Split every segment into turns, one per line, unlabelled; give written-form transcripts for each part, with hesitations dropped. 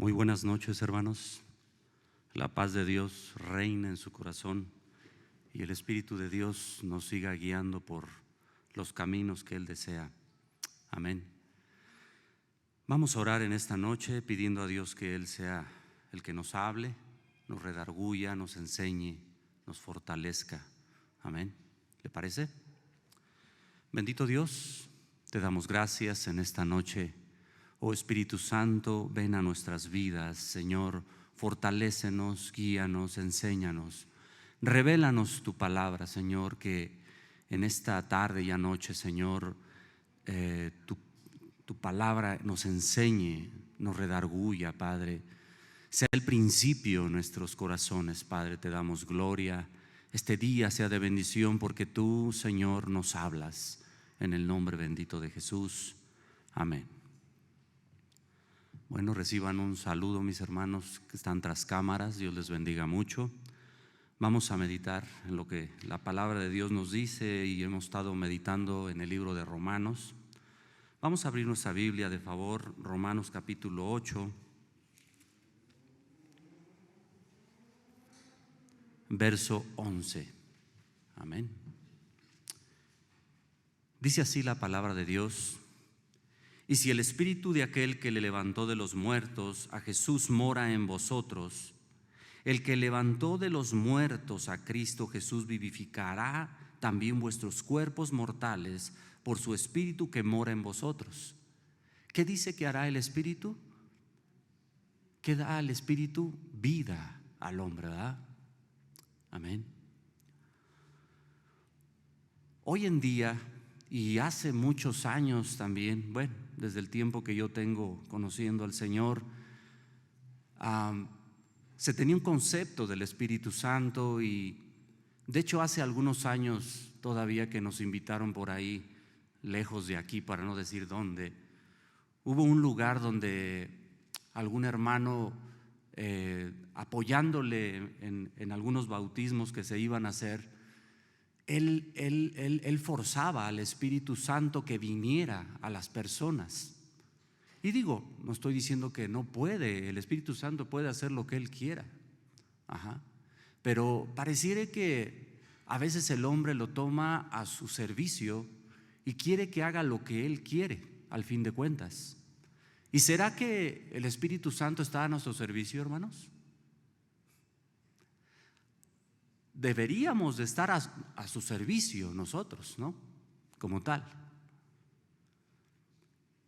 Muy buenas noches, hermanos. La paz de Dios reina en su corazón y el Espíritu de Dios nos siga guiando por los caminos que Él desea. Amén. Vamos a orar en esta noche pidiendo a Dios que Él sea el que nos hable, nos redarguya, nos enseñe, nos fortalezca. Amén. ¿Le parece? Bendito Dios, te damos gracias en esta noche. Oh Espíritu Santo, ven a nuestras vidas, Señor, fortalécenos, guíanos, enséñanos, revélanos tu palabra, Señor, que en esta tarde y anoche, Señor, tu palabra nos enseñe, nos redarguya, Padre, sea el principio en nuestros corazones, Padre, te damos gloria. Este día sea de bendición porque tú, Señor, nos hablas, en el nombre bendito de Jesús. Amén. Bueno, reciban un saludo, mis hermanos que están tras cámaras. Dios les bendiga mucho. Vamos a meditar en lo que la palabra de Dios nos dice y hemos estado meditando en el libro de Romanos. Vamos a abrir nuestra Biblia, de favor, Romanos capítulo 8, verso 11. Amén. Dice así la palabra de Dios: y si el espíritu de aquel que le levantó de los muertos a Jesús mora en vosotros, el que levantó de los muertos a Cristo Jesús vivificará también vuestros cuerpos mortales por su espíritu que mora en vosotros. ¿Qué dice que hará el espíritu? ¿Qué da al espíritu? Vida al hombre, ¿verdad? Amén. Hoy en día, y hace muchos años también, bueno, desde el tiempo que yo tengo conociendo al Señor, se tenía un concepto del Espíritu Santo. Y de hecho hace algunos años todavía que nos invitaron por ahí, lejos de aquí, para no decir dónde, hubo un lugar donde algún hermano, apoyándole en algunos bautismos que se iban a hacer, él forzaba al Espíritu Santo que viniera a las personas. Y digo, no estoy diciendo que no puede, el Espíritu Santo puede hacer lo que Él quiera. Pero pareciera que a veces el hombre lo toma a su servicio y quiere que haga lo que Él quiere, al fin de cuentas. ¿Y será que el Espíritu Santo está a nuestro servicio, hermanos? Deberíamos de estar a su servicio nosotros, ¿no? Como tal.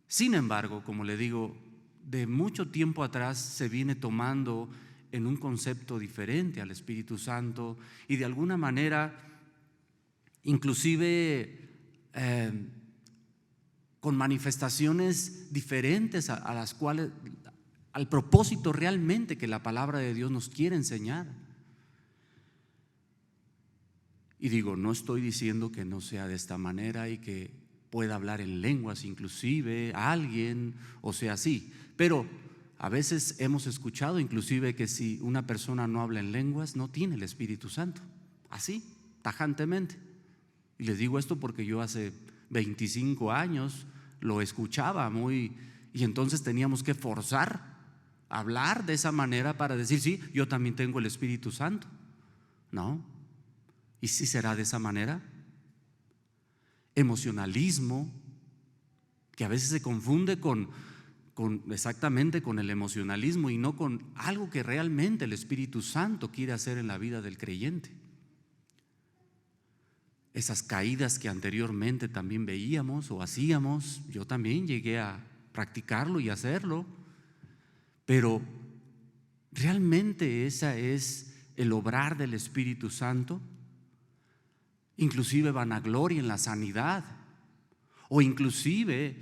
Sin embargo, como le digo, de mucho tiempo atrás se viene tomando en un concepto diferente al Espíritu Santo, y de alguna manera, inclusive con manifestaciones diferentes a las cuales, al propósito realmente que la palabra de Dios nos quiere enseñar. Y digo, no estoy diciendo que no sea de esta manera y que pueda hablar en lenguas inclusive a alguien, o sea, así. Pero a veces hemos escuchado inclusive que si una persona no habla en lenguas, no tiene el Espíritu Santo. Así, tajantemente. Y les digo esto porque yo hace 25 años lo escuchaba muy, y entonces teníamos que forzar a hablar de esa manera para decir, sí, yo también tengo el Espíritu Santo. ¿No? ¿Y si será de esa manera? Emocionalismo, que a veces se confunde exactamente con el emocionalismo y no con algo que realmente el Espíritu Santo quiere hacer en la vida del creyente. Esas caídas que anteriormente también veíamos o hacíamos, yo también llegué a practicarlo y hacerlo, pero ¿realmente esa es el obrar del Espíritu Santo? Inclusive vanagloria en la sanidad, o inclusive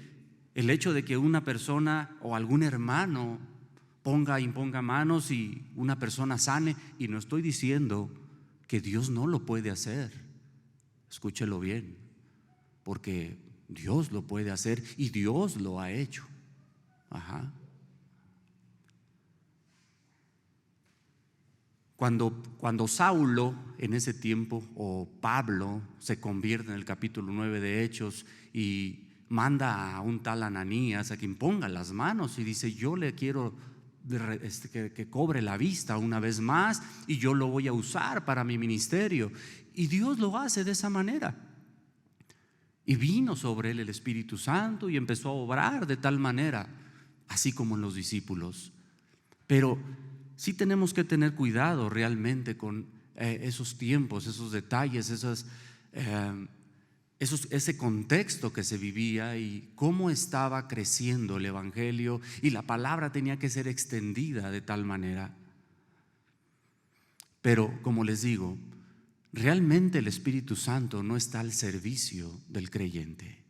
el hecho de que una persona o algún hermano imponga manos y una persona sane. Y no estoy diciendo que Dios no lo puede hacer, escúchelo bien, porque Dios lo puede hacer y Dios lo ha hecho. Cuando Saulo en ese tiempo, o Pablo, se convierte en el capítulo 9 de Hechos y manda a un tal Ananías a que imponga las manos y dice, yo le quiero que cobre la vista una vez más y yo lo voy a usar para mi ministerio. Y Dios lo hace de esa manera. Y vino sobre él el Espíritu Santo y empezó a obrar de tal manera, así como en los discípulos. Pero sí tenemos que tener cuidado realmente con esos tiempos, esos detalles, ese contexto que se vivía y cómo estaba creciendo el evangelio, y la palabra tenía que ser extendida de tal manera. Pero como les digo, realmente el Espíritu Santo no está al servicio del creyente.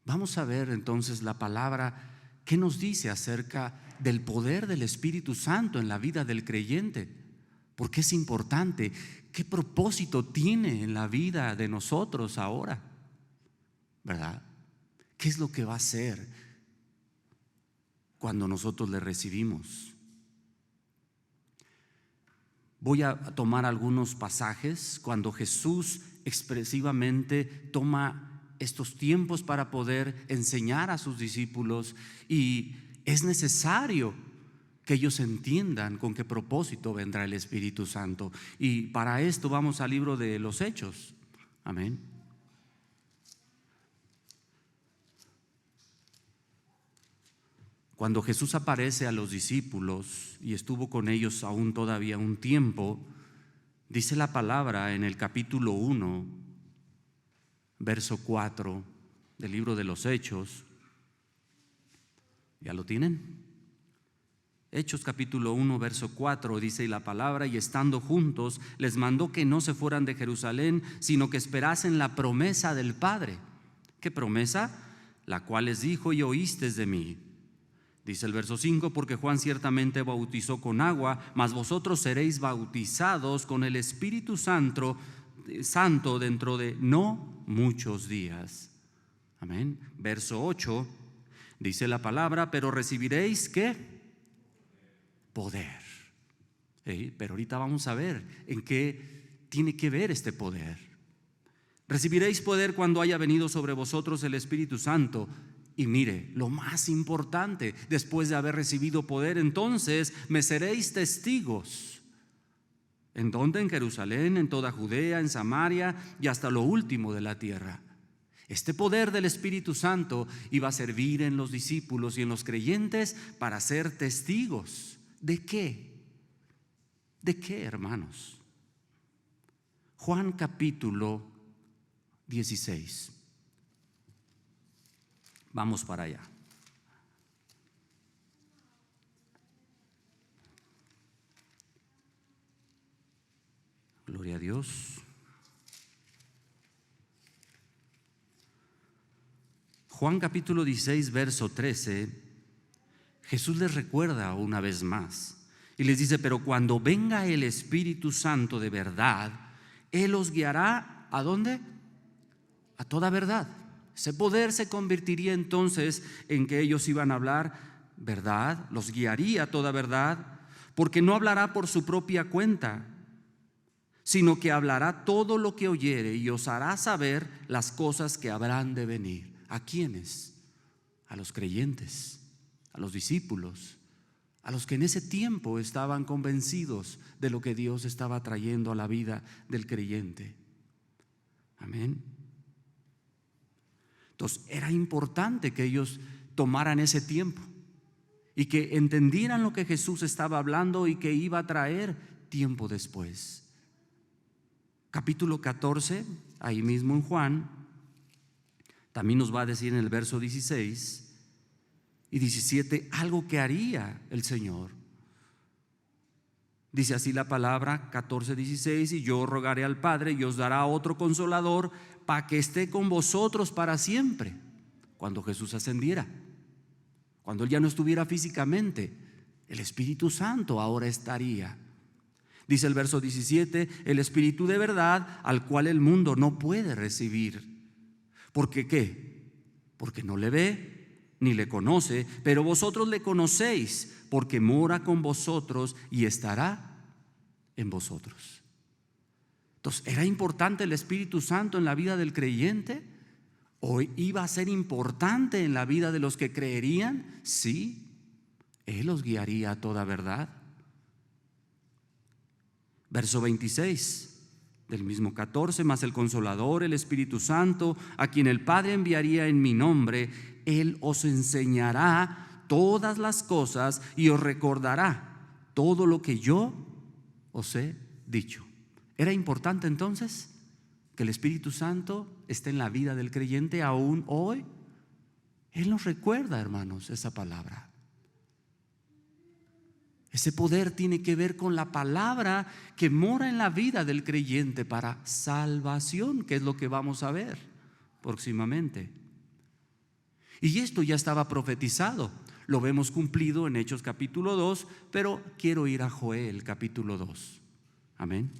Vamos a ver entonces la palabra, ¿qué nos dice acerca del poder del Espíritu Santo en la vida del creyente? ¿Por qué es importante? ¿Qué propósito tiene en la vida de nosotros ahora? ¿Verdad? ¿Qué es lo que va a hacer cuando nosotros le recibimos? Voy a tomar algunos pasajes cuando Jesús expresivamente toma estos tiempos para poder enseñar a sus discípulos, y es necesario que ellos entiendan con qué propósito vendrá el Espíritu Santo. Y para esto vamos al libro de los Hechos. Amén. Cuando Jesús aparece a los discípulos y estuvo con ellos aún todavía un tiempo, dice la palabra en el capítulo 1, verso 4 del libro de los Hechos. ¿Ya lo tienen? Hechos capítulo 1 verso 4 dice la palabra: y estando juntos les mandó que no se fueran de Jerusalén, sino que esperasen la promesa del Padre. ¿Qué promesa? La cual les dijo: y oísteis de mí. Dice el verso 5: porque Juan ciertamente bautizó con agua, mas vosotros seréis bautizados con el Espíritu Santo dentro de no muchos días. Amén. Verso 8 dice la palabra: pero recibiréis ¿qué? Poder. Pero ahorita vamos a ver en qué tiene que ver este poder. Recibiréis poder cuando haya venido sobre vosotros el Espíritu Santo. Y mire, lo más importante, después de haber recibido poder, entonces me seréis testigos. ¿En dónde? En Jerusalén, en toda Judea, en Samaria y hasta lo último de la tierra. Este poder del Espíritu Santo iba a servir en los discípulos y en los creyentes para ser testigos. ¿De qué? ¿De qué, hermanos? Juan capítulo 16. Vamos para allá. Gloria a Dios. Juan capítulo 16, verso 13. Jesús les recuerda una vez más y les dice: pero cuando venga el Espíritu Santo de verdad, Él os guiará ¿a dónde? A toda verdad. Ese poder se convertiría entonces en que ellos iban a hablar verdad, los guiaría a toda verdad, porque no hablará por su propia cuenta, sino que hablará todo lo que oyere y os hará saber las cosas que habrán de venir. ¿A quiénes? A los creyentes, a los discípulos, a los que en ese tiempo estaban convencidos de lo que Dios estaba trayendo a la vida del creyente. Amén. Entonces era importante que ellos tomaran ese tiempo y que entendieran lo que Jesús estaba hablando y que iba a traer tiempo después. Capítulo 14, ahí mismo en Juan, también nos va a decir en el verso 16 y 17 algo que haría el Señor. Dice así la palabra, 14:16: y yo rogaré al Padre y os dará otro consolador para que esté con vosotros para siempre. Cuando Jesús ascendiera, cuando Él ya no estuviera físicamente, el Espíritu Santo ahora estaría. Dice el verso 17: el Espíritu de verdad, al cual el mundo no puede recibir. ¿Porque qué? Porque no le ve ni le conoce, pero vosotros le conocéis, porque mora con vosotros y estará en vosotros. Entonces, ¿era importante el Espíritu Santo en la vida del creyente? ¿O iba a ser importante en la vida de los que creerían? Sí, Él los guiaría a toda verdad. Verso 26 del mismo 14: mas el Consolador, el Espíritu Santo, a quien el Padre enviaría en mi nombre, Él os enseñará todas las cosas y os recordará todo lo que yo os he dicho. ¿Era importante entonces que el Espíritu Santo esté en la vida del creyente aún hoy? Él nos recuerda, hermanos, esa palabra. Ese poder tiene que ver con la palabra que mora en la vida del creyente para salvación, que es lo que vamos a ver próximamente. Y esto ya estaba profetizado, lo vemos cumplido en Hechos capítulo 2, pero quiero ir a Joel capítulo 2. Amén.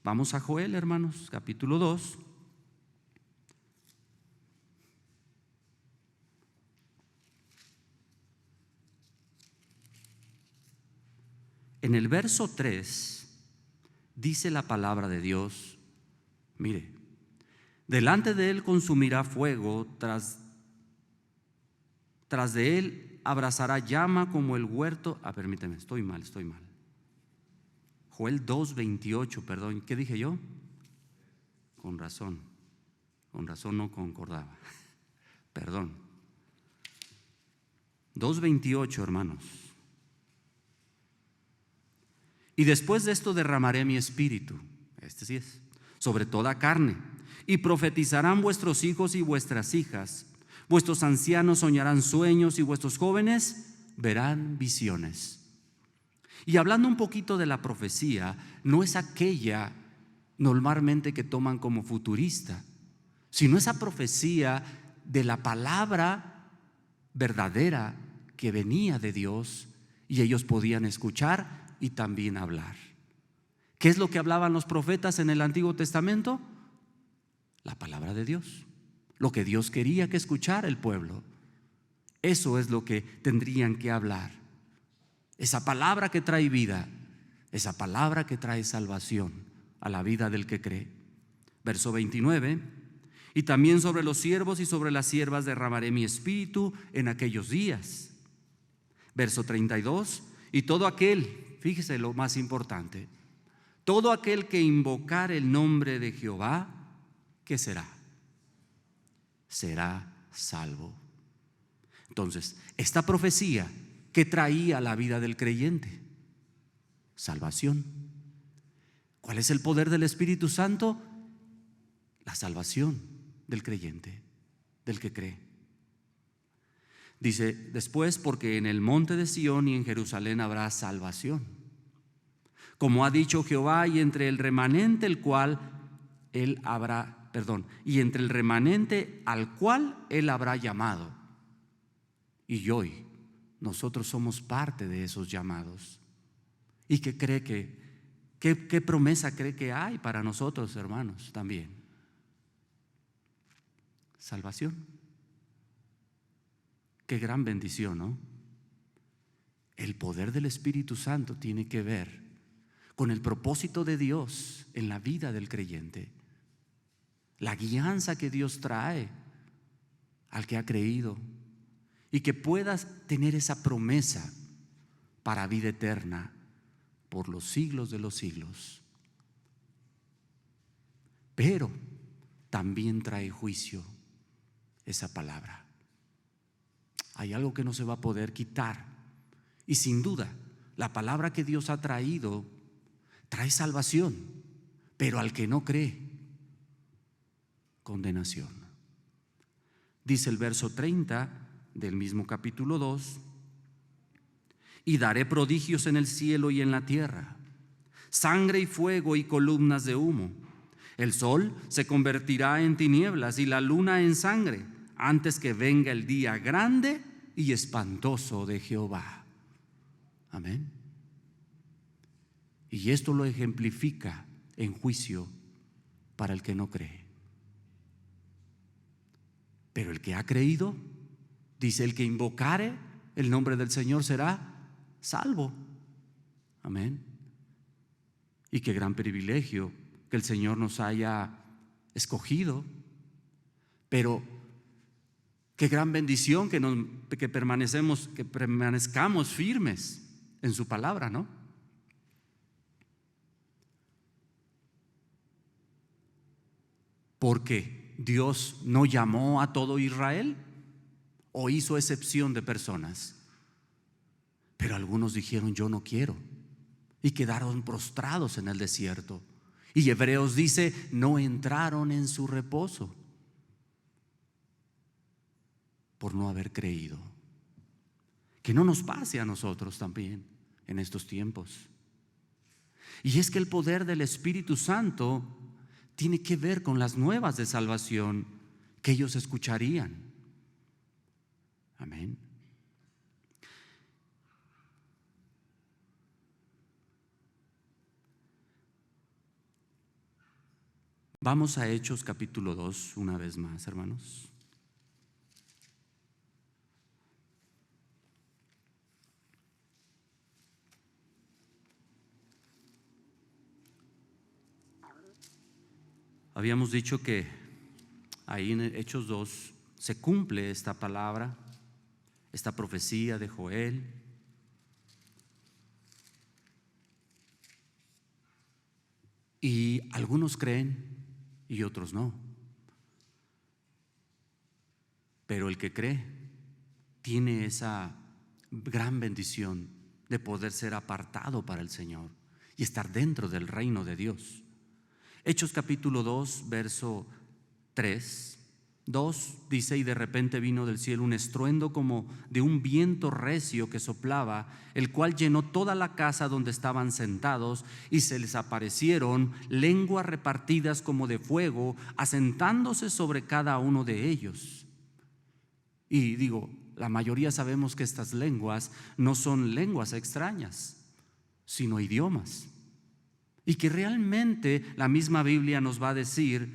Vamos a Joel, hermanos, capítulo 2. En el verso 3 dice la palabra de Dios, mire, delante de él consumirá fuego, tras de él abrazará llama como el huerto. Permíteme, estoy mal. Joel 2:28, perdón, ¿qué dije yo? Con razón no concordaba. Perdón. 2:28, hermanos. Y después de esto derramaré mi espíritu, este sí es, sobre toda carne, y profetizarán vuestros hijos y vuestras hijas, vuestros ancianos soñarán sueños y vuestros jóvenes verán visiones. Y hablando un poquito de la profecía, no es aquella normalmente que toman como futurista, sino esa profecía de la palabra verdadera que venía de Dios y ellos podían escuchar y también hablar. ¿Qué es lo que hablaban los profetas en el Antiguo Testamento? La palabra de Dios, lo que Dios quería que escuchara el pueblo. Eso es lo que tendrían que hablar. Esa palabra que trae vida, esa palabra que trae salvación a la vida del que cree. Verso 29: y también sobre los siervos y sobre las siervas derramaré mi espíritu en aquellos días. Verso 32: y todo aquel, fíjese lo más importante, todo aquel que invocar el nombre de Jehová, ¿qué será? Será salvo. Entonces, esta profecía, ¿qué traía a la vida del creyente? Salvación. ¿Cuál es el poder del Espíritu Santo? La salvación del creyente, del que cree. Dice después: porque en el monte de Sión y en Jerusalén habrá salvación, como ha dicho Jehová, y entre el remanente al cual él habrá llamado. Y hoy nosotros somos parte de esos llamados. ¿Y qué cree qué promesa cree que hay para nosotros, hermanos? También salvación. Qué gran bendición, ¿no? El poder del Espíritu Santo tiene que ver con el propósito de Dios en la vida del creyente. La guianza que Dios trae al que ha creído, y que puedas tener esa promesa para vida eterna por los siglos de los siglos. Pero también trae juicio esa palabra. Hay algo que no se va a poder quitar, y sin duda la palabra que Dios ha traído trae salvación, pero al que no cree, condenación. Dice el verso 30 del mismo capítulo 2: y daré prodigios en el cielo y en la tierra, sangre y fuego y columnas de humo. El sol se convertirá en tinieblas y la luna en sangre, antes que venga el día grande y espantoso de Jehová. Amén. Y esto lo ejemplifica en juicio para el que no cree. Pero el que ha creído, dice: el que invocare el nombre del Señor será salvo. Amén. Y qué gran privilegio que el Señor nos haya escogido. Pero Qué gran bendición que permanezcamos firmes en su palabra, ¿no? Porque Dios no llamó a todo Israel o hizo excepción de personas. Pero algunos dijeron: yo no quiero, y quedaron prostrados en el desierto. Y Hebreos dice: no entraron en su reposo por no haber creído. Que no nos pase a nosotros también en estos tiempos. Y es que el poder del Espíritu Santo tiene que ver con las nuevas de salvación que ellos escucharían. Amén. Vamos a Hechos capítulo 2 una vez más, hermanos. Habíamos dicho que ahí en Hechos 2 se cumple esta palabra, esta profecía de Joel. Y algunos creen y otros no. Pero el que cree tiene esa gran bendición de poder ser apartado para el Señor y estar dentro del reino de Dios. Hechos capítulo 2, verso 3, 2 dice: y de repente vino del cielo un estruendo como de un viento recio que soplaba, el cual llenó toda la casa donde estaban sentados, y se les aparecieron lenguas repartidas como de fuego, asentándose sobre cada uno de ellos. Y digo, la mayoría sabemos que estas lenguas no son lenguas extrañas, sino idiomas. Y que realmente la misma Biblia nos va a decir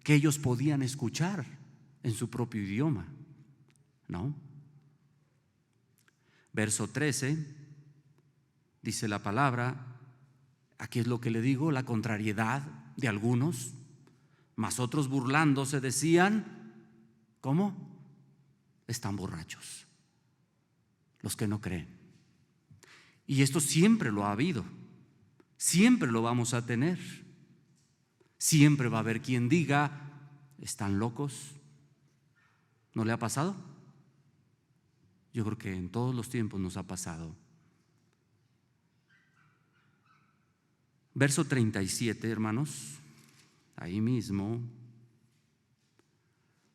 que ellos podían escuchar en su propio idioma, ¿no? Verso 13 dice la palabra, aquí es lo que le digo, la contrariedad de algunos, mas otros burlándose decían: ¿cómo? Están borrachos los que no creen. Y esto siempre lo ha habido. Siempre lo vamos a tener. Siempre va a haber quien diga: están locos. ¿No le ha pasado? Yo creo que en todos los tiempos nos ha pasado. Verso 37, hermanos, ahí mismo.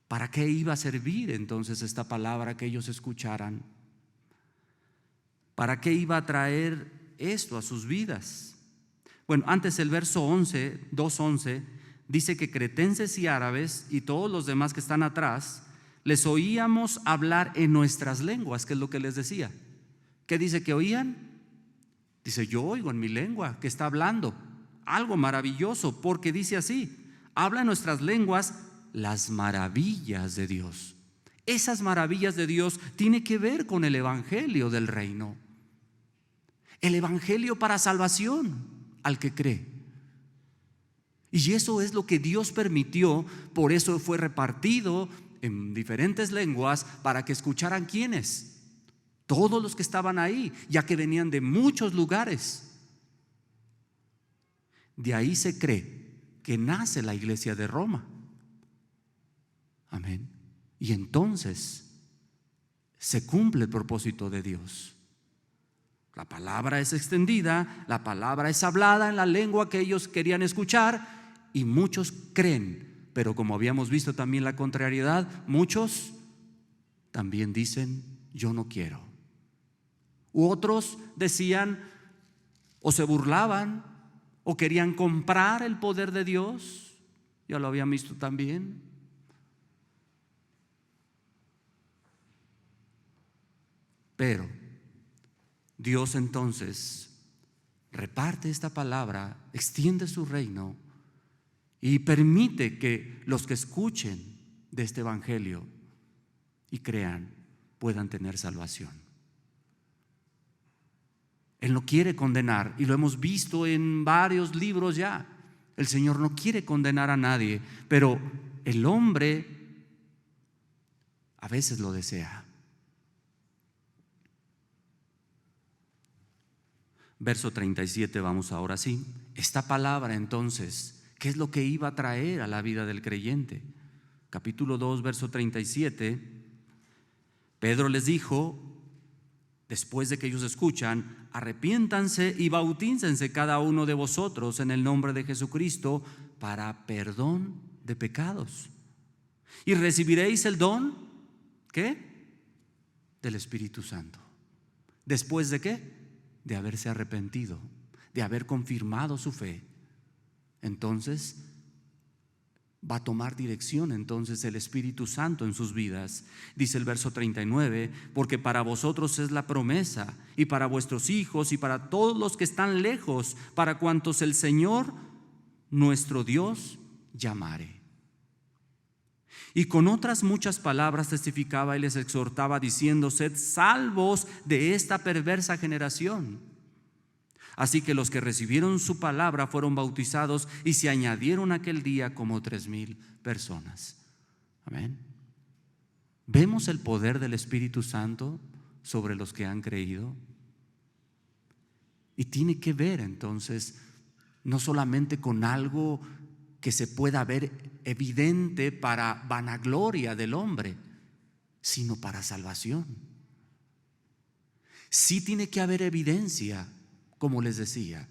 ¿Para qué iba a servir entonces esta palabra que ellos escucharan? ¿Para qué iba a traer esto a sus vidas? Bueno, antes el verso 11, 2:11, dice que cretenses y árabes y todos los demás que están atrás, les oíamos hablar en nuestras lenguas, que es lo que les decía. ¿Qué dice que oían? Dice: yo oigo en mi lengua que está hablando algo maravilloso, porque dice así: habla en nuestras lenguas las maravillas de Dios. Esas maravillas de Dios tienen que ver con el evangelio del reino. El evangelio para salvación al que cree. Y eso es lo que Dios permitió, por eso fue repartido en diferentes lenguas para que escucharan ¿quiénes? Todos los que estaban ahí, ya que venían de muchos lugares. De ahí se cree que nace la iglesia de Roma. Amén. Y entonces se cumple el propósito de Dios. La palabra es extendida, la palabra es hablada en la lengua que ellos querían escuchar, y muchos creen. Pero como habíamos visto también la contrariedad, muchos también dicen: yo no quiero. U otros decían, o se burlaban, o querían comprar el poder de Dios. Ya lo habían visto también. Pero Dios entonces reparte esta palabra, extiende su reino y permite que los que escuchen de este evangelio y crean puedan tener salvación. Él no quiere condenar, y lo hemos visto en varios libros ya. El Señor no quiere condenar a nadie, pero el hombre a veces lo desea. Verso 37, vamos ahora sí. Esta palabra entonces, ¿qué es lo que iba a traer a la vida del creyente? Capítulo 2, verso 37, Pedro les dijo, después de que ellos escuchan, arrepiéntanse y bautícense cada uno de vosotros en el nombre de Jesucristo para perdón de pecados. Y recibiréis el don, ¿qué? Del Espíritu Santo. ¿Después de qué? De haberse arrepentido, de haber confirmado su fe. Entonces va a tomar dirección entonces el Espíritu Santo en sus vidas. Dice el verso 39, porque para vosotros es la promesa, y para vuestros hijos, y para todos los que están lejos, para cuantos el Señor nuestro Dios llamare. Y con otras muchas palabras testificaba y les exhortaba diciendo, sed salvos de esta perversa generación. Así que los que recibieron su palabra fueron bautizados y se añadieron aquel día como 3,000 personas. Amén. ¿Vemos el poder del Espíritu Santo sobre los que han creído? Y tiene que ver entonces no solamente con algo que se pueda ver evidente para vanagloria del hombre, sino para salvación. Sí tiene que haber evidencia, como les decía.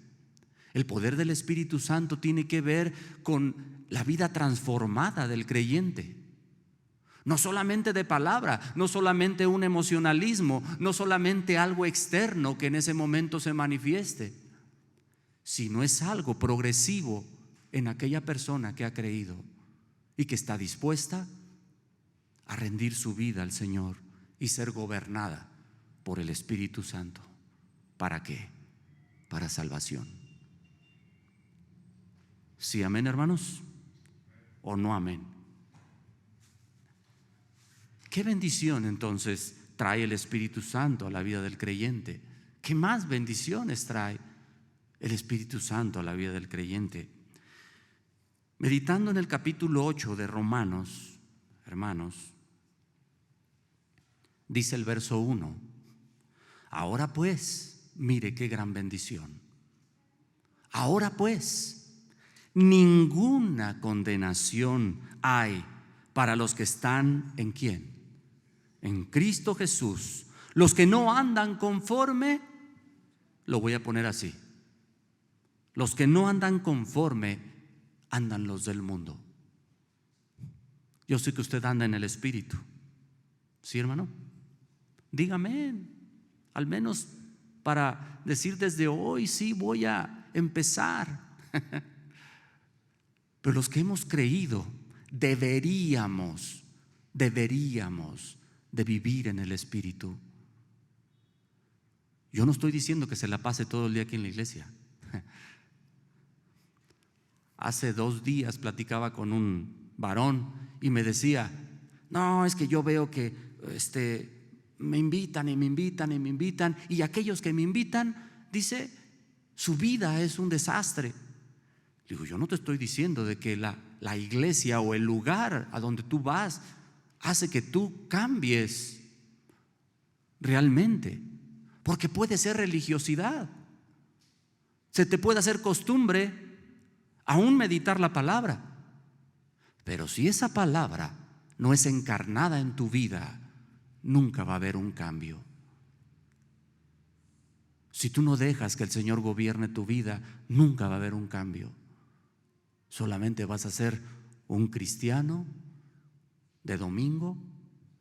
El poder del Espíritu Santo tiene que ver con la vida transformada del creyente. No solamente de palabra, no solamente un emocionalismo, no solamente algo externo que en ese momento se manifieste, sino es algo progresivo en aquella persona que ha creído y que está dispuesta a rendir su vida al Señor y ser gobernada por el Espíritu Santo. ¿Para qué? Para salvación. ¿Sí, amén, hermanos? ¿O no amén? ¿Qué bendición entonces trae el Espíritu Santo a la vida del creyente? ¿Qué más bendiciones trae el Espíritu Santo a la vida del creyente? Meditando en el capítulo 8 de Romanos, hermanos, dice el verso 1, ahora pues, mire qué gran bendición. Ahora pues, ninguna condenación hay para los que están ¿en quién? En Cristo Jesús. Los que no andan conforme, lo voy a poner así, los que no andan conforme andan los del mundo. Yo sé que usted anda en el Espíritu. ¿Sí, hermano? Dígame, al menos para decir desde hoy, sí, voy a empezar. Pero los que hemos creído, deberíamos de vivir en el Espíritu. Yo no estoy diciendo que se la pase todo el día aquí en la iglesia. Hace 2 días platicaba con un varón y me decía, no, es que yo veo que me invitan y me invitan y me invitan, y aquellos que me invitan, dice, su vida es un desastre. Digo, yo no te estoy diciendo de que la iglesia o el lugar a donde tú vas hace que tú cambies realmente, porque puede ser religiosidad, se te puede hacer costumbre aún meditar la palabra, pero si esa palabra no es encarnada en tu vida, nunca va a haber un cambio. Si tú no dejas que el Señor gobierne tu vida, nunca va a haber un cambio. Solamente vas a ser un cristiano de domingo,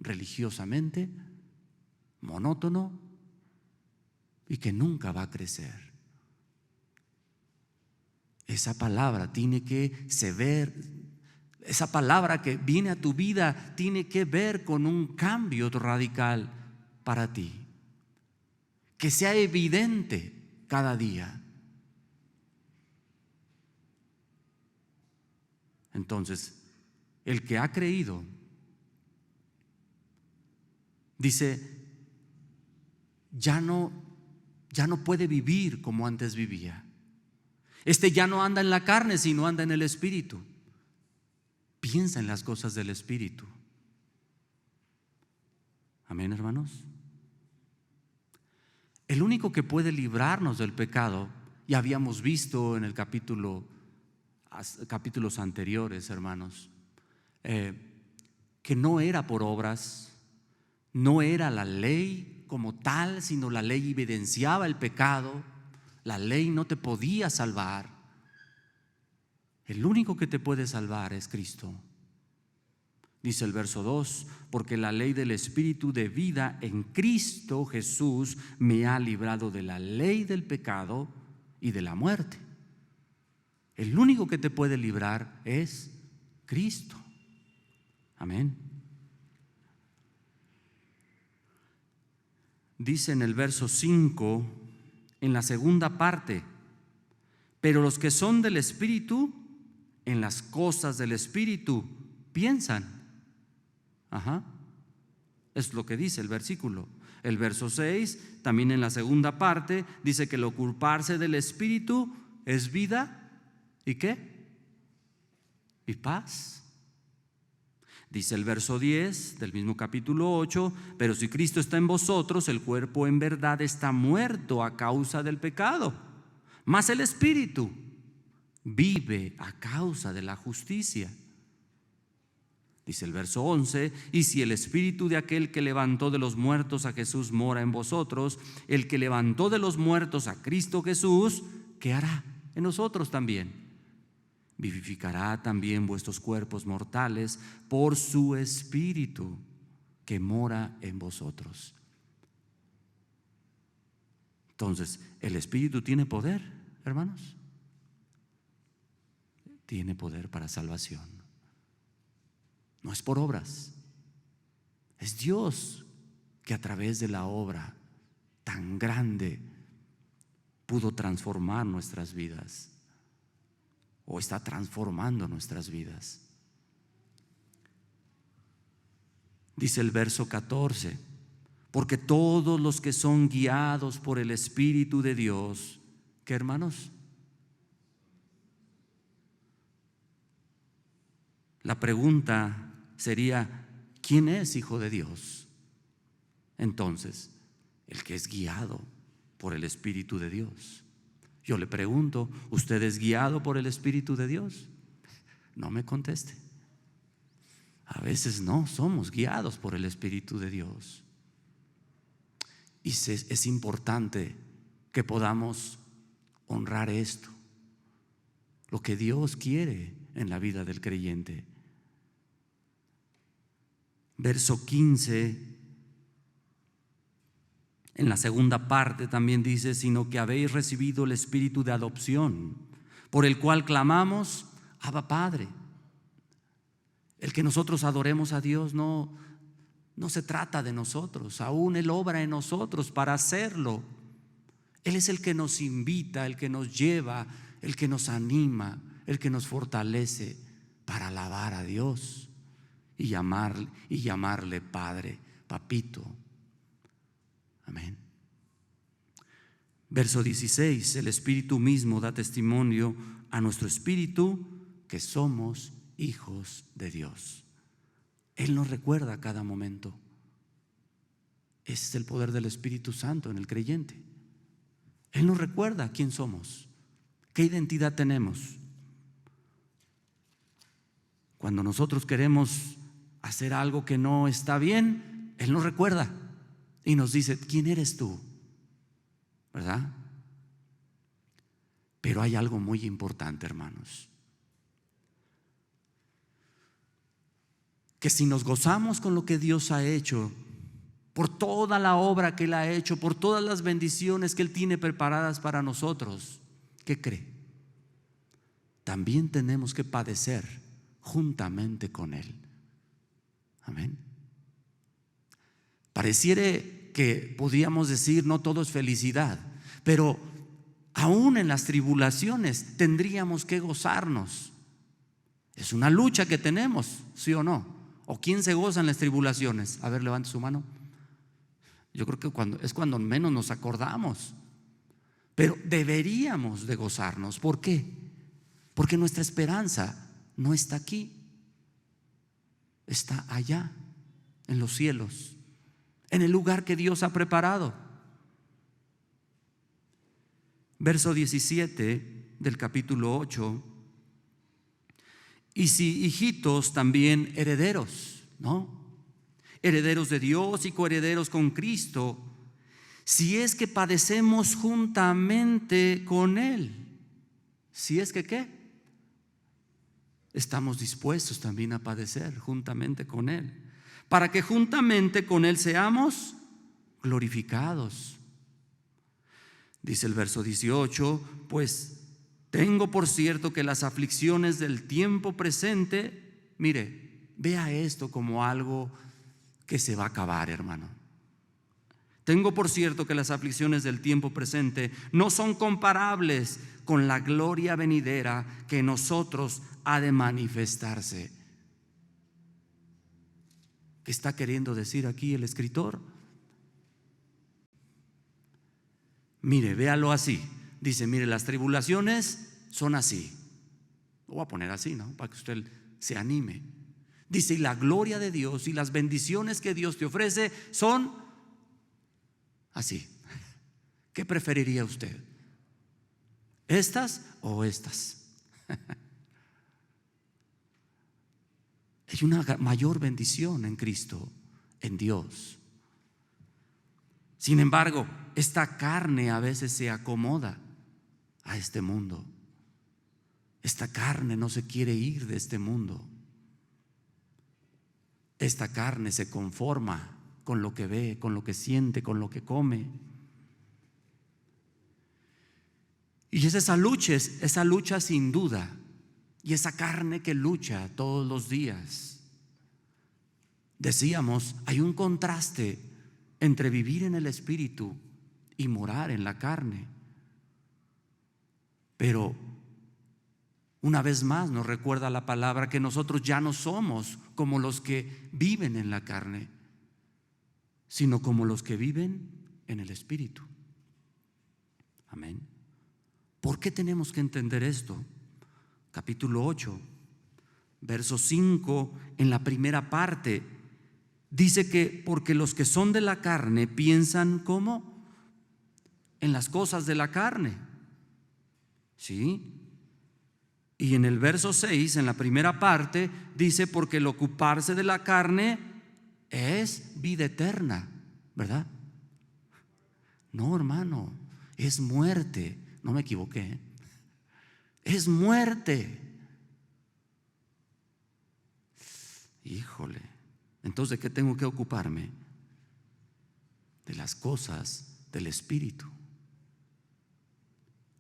religiosamente, monótono, y que nunca va a crecer. Esa palabra tiene que ver, esa palabra que viene a tu vida tiene que ver con un cambio radical para ti, que sea evidente cada día. Entonces, el que ha creído dice, ya no puede vivir como antes vivía. Ya no anda en la carne, sino anda en el Espíritu. Piensa en las cosas del Espíritu. Amén, hermanos. El único que puede librarnos del pecado, ya habíamos visto en el capítulos anteriores, hermanos, que no era por obras, no era la ley como tal, sino la ley evidenciaba el pecado. La ley no te podía salvar. El único que te puede salvar es Cristo. Dice el verso 2: porque la ley del Espíritu de vida en Cristo Jesús me ha librado de la ley del pecado y de la muerte. El único que te puede librar es Cristo. Amén. Dice en el verso 5, en la segunda parte: pero los que son del Espíritu, en las cosas del Espíritu piensan. Es lo que dice el versículo. El verso 6, también en la segunda parte, dice que el ocuparse del Espíritu es vida. ¿Y qué? Y paz. Dice el verso 10 del mismo capítulo 8: pero si Cristo está en vosotros, el cuerpo en verdad está muerto a causa del pecado, mas el Espíritu vive a causa de la justicia. Dice el verso 11: y si el Espíritu de aquel que levantó de los muertos a Jesús mora en vosotros, el que levantó de los muertos a Cristo Jesús, ¿qué hará en nosotros también? Vivificará también vuestros cuerpos mortales por su Espíritu que mora en vosotros. Entonces, ¿el Espíritu tiene poder, hermanos? Tiene poder para salvación. No es por obras. Es Dios que a través de la obra tan grande pudo transformar nuestras vidas, o está transformando nuestras vidas. Dice el verso 14: porque todos los que son guiados por el Espíritu de Dios, ¿qué, hermanos? La pregunta sería: ¿quién es hijo de Dios? Entonces, el que es guiado por el Espíritu de Dios. Yo le pregunto: ¿usted es guiado por el Espíritu de Dios? No me conteste. A veces no somos guiados por el Espíritu de Dios. Y es importante que podamos honrar esto, lo que Dios quiere en la vida del creyente. Verso 15, en la segunda parte también dice: sino que habéis recibido el Espíritu de adopción, por el cual clamamos: Abba, Padre. El que nosotros adoremos a Dios no se trata de nosotros, aún Él obra en nosotros para hacerlo. Él es el que nos invita, el que nos lleva, el que nos anima, el que nos fortalece para alabar a Dios y llamarle Padre, Papito. Amén. Verso 16: el Espíritu mismo da testimonio a nuestro espíritu que somos hijos de Dios. Él nos recuerda a cada momento. Ese es el poder del Espíritu Santo en el creyente. Él nos recuerda quién somos, qué identidad tenemos. Cuando nosotros queremos hacer algo que no está bien, Él nos recuerda y nos dice: ¿quién eres tú? ¿Verdad? Pero hay algo muy importante, hermanos, que si nos gozamos con lo que Dios ha hecho, por toda la obra que Él ha hecho, por todas las bendiciones que Él tiene preparadas para nosotros, ¿qué cree? También tenemos que padecer juntamente con Él. Amén. Pareciere que podríamos decir: no todo es felicidad, pero aún en las tribulaciones tendríamos que gozarnos. Es una lucha que tenemos, ¿sí o no? ¿O quién se goza en las tribulaciones? A ver, levante su mano. Yo creo que es cuando menos nos acordamos. Pero deberíamos de gozarnos. ¿Por qué? Porque nuestra esperanza no está aquí, está allá, en los cielos. en el lugar que Dios ha preparado. Verso 17 del capítulo 8. Y si hijitos, también herederos, ¿no? Herederos de Dios y coherederos con Cristo, si es que padecemos juntamente con Él. Si es que ¿qué? Estamos dispuestos también a padecer juntamente con Él, para que juntamente con Él seamos glorificados. Dice el verso 18, pues tengo por cierto que las aflicciones del tiempo presente, mire, vea esto como algo que se va a acabar, hermano. Tengo por cierto que las aflicciones del tiempo presente no son comparables con la gloria venidera que en nosotros ha de manifestarse. ¿Qué está queriendo decir aquí el escritor? Mire, véalo así. Dice, mire, las tribulaciones son así. Lo voy a poner así, ¿no? Para que usted se anime. Dice, y la gloria de Dios y las bendiciones que Dios te ofrece son así. ¿Qué preferiría usted? ¿Estas o estas? Hay una mayor bendición en Cristo, en Dios. Sin embargo, esta carne a veces se acomoda a este mundo. Esta carne no se quiere ir de este mundo. Esta carne se conforma con lo que ve, con lo que siente, con lo que come. Y es esa lucha sin duda. Y esa carne que lucha todos los días. Decíamos, hay un contraste entre vivir en el Espíritu y morar en la carne. Pero una vez más nos recuerda la palabra que nosotros ya no somos como los que viven en la carne, sino como los que viven en el Espíritu. Amén. ¿Por qué tenemos que entender esto? Capítulo 8, verso 5, en la primera parte, dice que porque los que son de la carne piensan ¿cómo? En las cosas de la carne. ¿Sí? Y en el verso 6, en la primera parte, dice porque el ocuparse de la carne es vida eterna, ¿verdad? No, hermano, es muerte. No me equivoqué. Es muerte. Híjole. Entonces, ¿de qué tengo que ocuparme? De las cosas del Espíritu.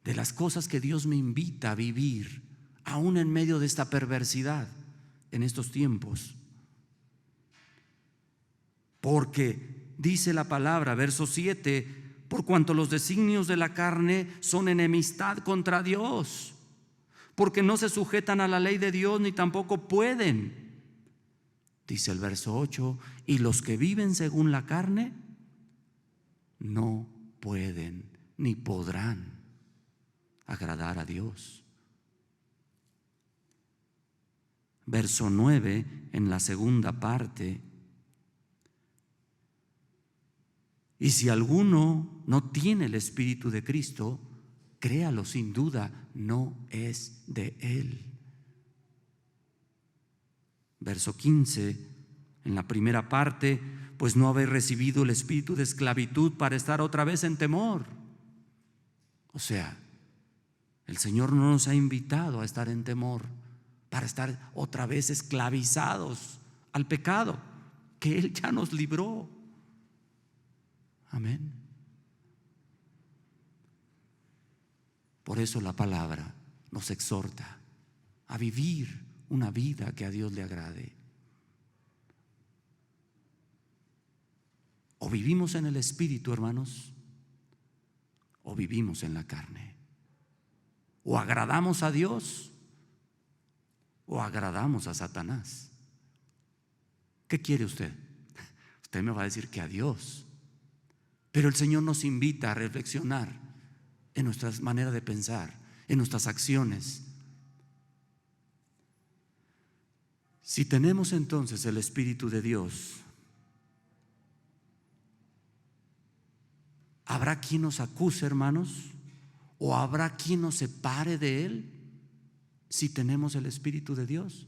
De las cosas que Dios me invita a vivir, aún en medio de esta perversidad en estos tiempos. Porque dice la palabra, verso 7, por cuanto los designios de la carne son enemistad contra Dios, porque no se sujetan a la ley de Dios ni tampoco pueden. Dice el verso 8, y los que viven según la carne no pueden ni podrán agradar a Dios. Verso 9, en la segunda parte, y si alguno no tiene el Espíritu de Cristo, créalo, sin duda, no es de Él. Verso 15, en la primera parte, pues no habéis recibido el espíritu de esclavitud para estar otra vez en temor. O sea, el Señor no nos ha invitado a estar en temor, para estar otra vez esclavizados al pecado, que Él ya nos libró. Amén. Por eso la palabra nos exhorta a vivir una vida que a Dios le agrade. O vivimos en el Espíritu, hermanos, o vivimos en la carne. O agradamos a Dios o agradamos a Satanás. ¿Qué quiere usted? Usted me va a decir que a Dios. Pero el Señor nos invita a reflexionar en nuestras maneras de pensar, en nuestras acciones. Si tenemos entonces el Espíritu de Dios, ¿Habrá quien nos acuse, hermanos? ¿O habrá quien nos separe de Él si tenemos el Espíritu de Dios?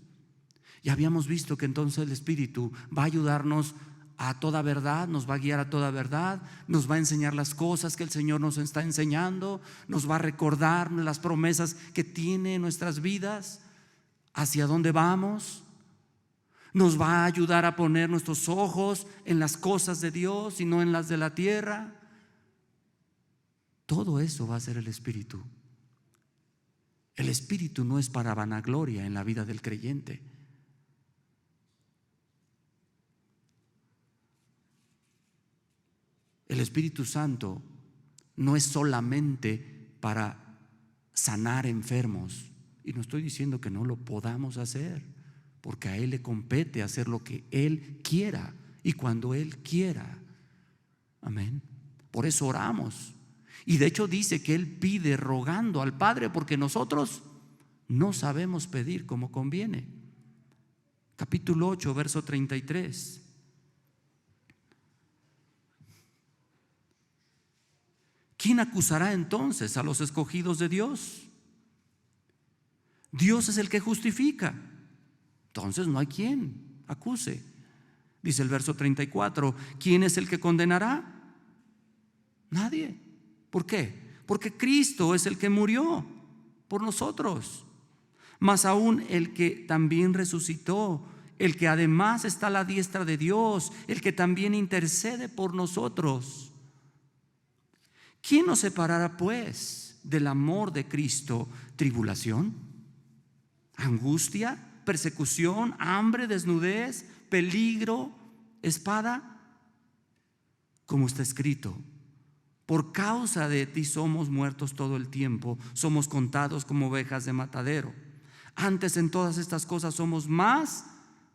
Ya habíamos visto que entonces el Espíritu va a ayudarnos a toda verdad, nos va a guiar a toda verdad, nos va a enseñar las cosas que el Señor nos está enseñando, nos va a recordar las promesas que tiene en nuestras vidas, hacia dónde vamos, nos va a ayudar a poner nuestros ojos en las cosas de Dios y no en las de la tierra. Todo eso va a ser el Espíritu. El Espíritu no es para vanagloria en la vida del creyente. El Espíritu Santo no es solamente para sanar enfermos. Y no estoy diciendo que no lo podamos hacer, porque a Él le compete hacer lo que Él quiera y cuando Él quiera. Amén. Por eso oramos. Y de hecho dice que Él pide rogando al Padre, porque nosotros no sabemos pedir como conviene. Capítulo 8, verso 33. ¿Quién acusará entonces a los escogidos de Dios? Dios es el que justifica. Entonces no hay quien acuse. Dice el verso 34, ¿quién es el que condenará? Nadie. ¿Por qué? Porque Cristo es el que murió por nosotros. Más aún el que también resucitó, el que además está a la diestra de Dios, el que también intercede por nosotros. ¿Quién nos separará pues del amor de Cristo? ¿Tribulación? ¿Angustia? ¿Persecución? ¿Hambre? ¿Desnudez? ¿Peligro? ¿Espada? Como está escrito, por causa de ti somos muertos todo el tiempo, somos contados como ovejas de matadero. Antes en todas estas cosas somos más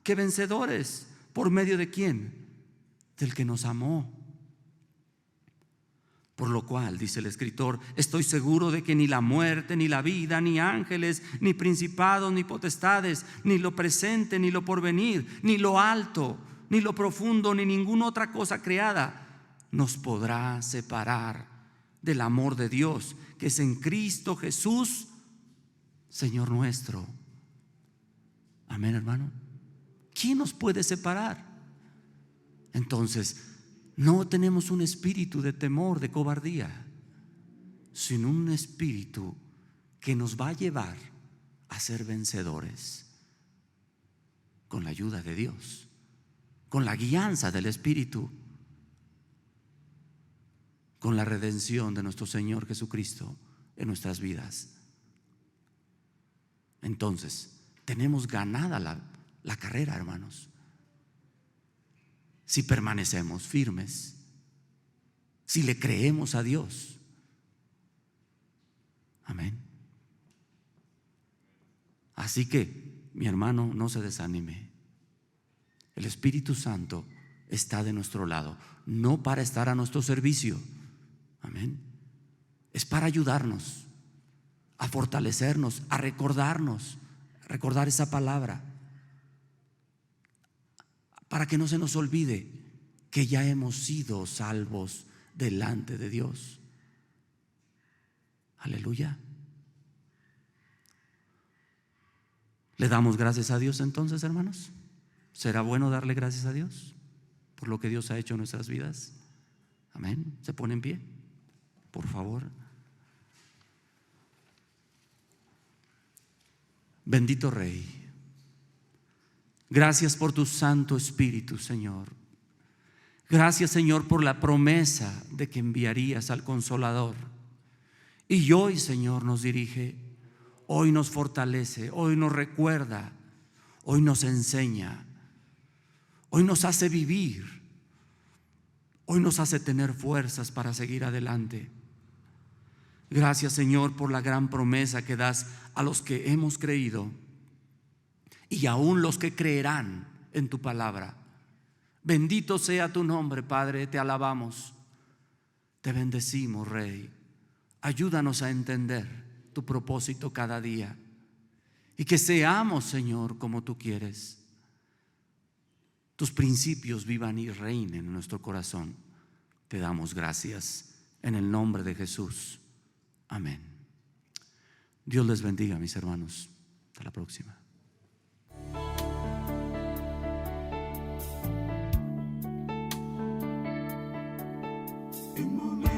que vencedores. ¿Por medio de quién? Del que nos amó. Por lo cual, dice el escritor, estoy seguro de que ni la muerte, ni la vida, ni ángeles, ni principados, ni potestades, ni lo presente, ni lo porvenir, ni lo alto, ni lo profundo, ni ninguna otra cosa creada nos podrá separar del amor de Dios que es en Cristo Jesús, Señor nuestro. Amén, hermano. ¿Quién nos puede separar? Entonces, no tenemos un espíritu de temor, de cobardía, sino un espíritu que nos va a llevar a ser vencedores con la ayuda de Dios, con la guianza del Espíritu, con la redención de nuestro Señor Jesucristo en nuestras vidas. Entonces, tenemos ganada la carrera, hermanos, si permanecemos firmes, si le creemos a Dios. Amén. Así que, mi hermano, no se desanime. El Espíritu Santo está de nuestro lado, no para estar a nuestro servicio. Amén. Es para ayudarnos, a fortalecernos, a recordar esa palabra, para que no se nos olvide que ya hemos sido salvos delante de Dios. Aleluya. ¿Le damos gracias a Dios entonces, hermanos? ¿Será bueno darle gracias a Dios por lo que Dios ha hecho en nuestras vidas? Amén. ¿Se pone en pie? Por favor. Bendito Rey, gracias por tu Santo Espíritu, Señor. Gracias, Señor, por la promesa de que enviarías al Consolador. Y hoy, Señor, nos dirige, hoy nos fortalece, hoy nos recuerda, hoy nos enseña, hoy nos hace vivir, hoy nos hace tener fuerzas para seguir adelante. Gracias, Señor, por la gran promesa que das a los que hemos creído y aún los que creerán en tu palabra. Bendito sea tu nombre, Padre, te alabamos, te bendecimos, Rey. Ayúdanos a entender tu propósito cada día y que seamos, Señor, como tú quieres. Tus principios vivan y reinen en nuestro corazón. Te damos gracias en el nombre de Jesús. Amén. Dios les bendiga, mis hermanos. Hasta la próxima.
En